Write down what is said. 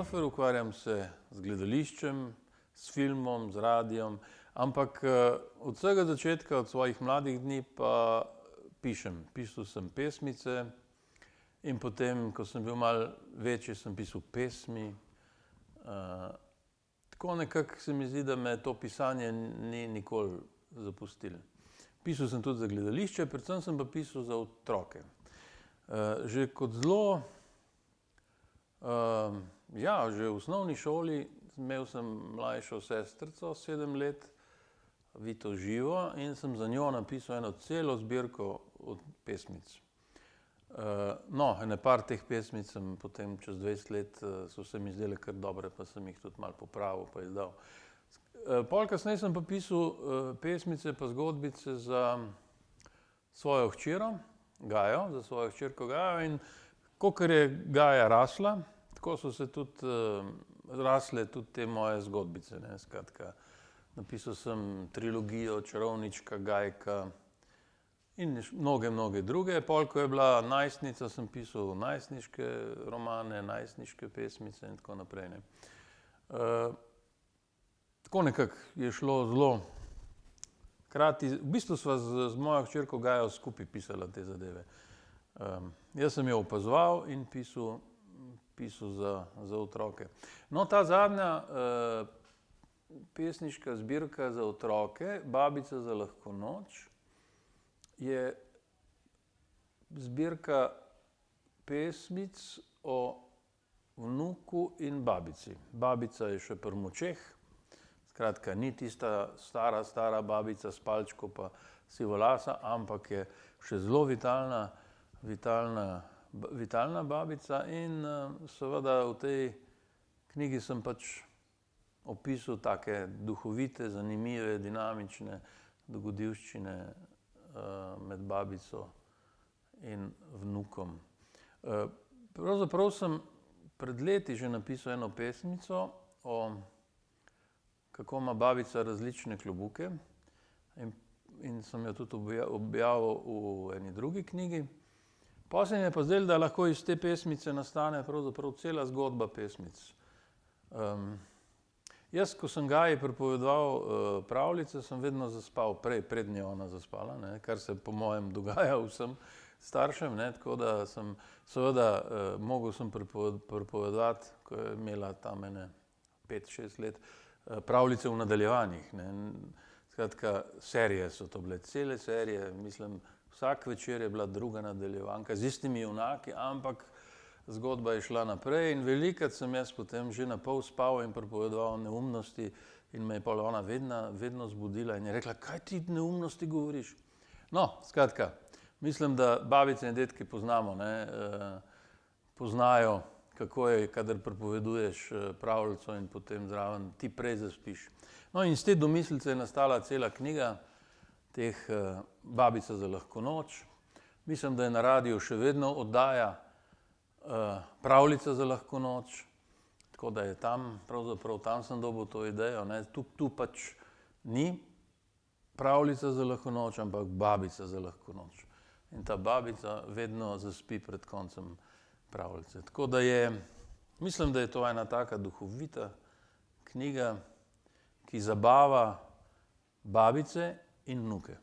fotografer, ukvarjam se z gledališčem, s filmom, z radiom, ampak od vsega začetka, od svojih mladih dni pa pišem. Pisal sem pesmice in potem, ko sem bil malo večji, sem pisal pesmi. Tako nekako se mi zdi, da me to pisanje ni nikoli zapustilo. Pisal sem tudi za gledališče, predvsem sem pa pisal za otroke. Že kot zelo, že v osnovni šoli imel sem mlajšo sestrico, 7 let, Vito Živo, in sem za njo napisal eno celo zbirko od pesmic. Ene par teh pesmic sem potem čez 20 let so se mi zdele kar dobre, pa sem jih tudi malo popravil, pa izdal. Pol kasneje sem pa pisal pesmice pa zgodbice za svojo hčero, Gajo, za svojo hčerko Gajo, in kakor je Gaja rasla, tako so se tudi rasle tudi te moje zgodbice, ne, skratka. Napisal sem trilogijo Čarovnička Gajka in mnoge druge. Pol, ko je bila najstnica, sem pisal najstniške romane, najstniške pesmice in tako naprej, ne. Tako nekako je šlo zelo hkrati, v bistvu sva z mojo hčerko Gajo skupaj pisala te zadeve. Jaz sem jo opazoval in pisal za otroke. No, ta zadnja pesniška zbirka za otroke, Babica za lahko noč, je zbirka pesmic o vnuku in babici. Babica je še pri močeh, skratka, ni tista stara babica s palčko pa sivolasa, ampak je še zelo vitalna babica in seveda v tej knjigi sem pač opisal take duhovite, zanimive, dinamične dogodivščine med babico in vnukom. Pravzaprav sem pred leti že napisal eno pesmico o kako ima babica različne klobuke in sem jo tudi objavil v eni drugi knjigi. Potem se mi je pa zdelo, da lahko iz te pesmice nastane pravzaprav cela zgodba pesmic. Jaz, ko sem Gaji pripovedoval pravljice, sem vedno zaspal preden je ona zaspala, ne, kar se po mojem dogaja vsem staršem, ne, tako da sem seveda mogel sem pripovedovati, ko je imela tam ene 5-6 let, pravljice v nadaljevanjih, ne. Skratka, serije so to bile, cele serije, mislim, vsak večer je bila druga nadaljevanka z istimi junaki, ampak zgodba je šla naprej in velikokrat sem jaz potem že napol spal in pripovedoval neumnosti in me je pol ona vedno zbudila in je rekla, kaj ti neumnosti govoriš? No, skratka, mislim, da babice in dedki poznamo, ne, poznajo, kako je, kadar pripoveduješ pravljico in potem zraven ti prej zaspiš. No, in iz te domislice je nastala cela knjiga teh Babica za lahko noč. Mislim, da je na radiu še vedno oddaja Pravljica za lahko noč, tako da je tam, pravzaprav tam sem dobil to idejo, ne, tu pač ni Pravljica za lahko noč, ampak Babica za lahko noč. In ta babica vedno zaspi pred koncem pravljice. Tako da mislim, da je to ena taka duhovita knjiga, ki zabava babice in vnuke.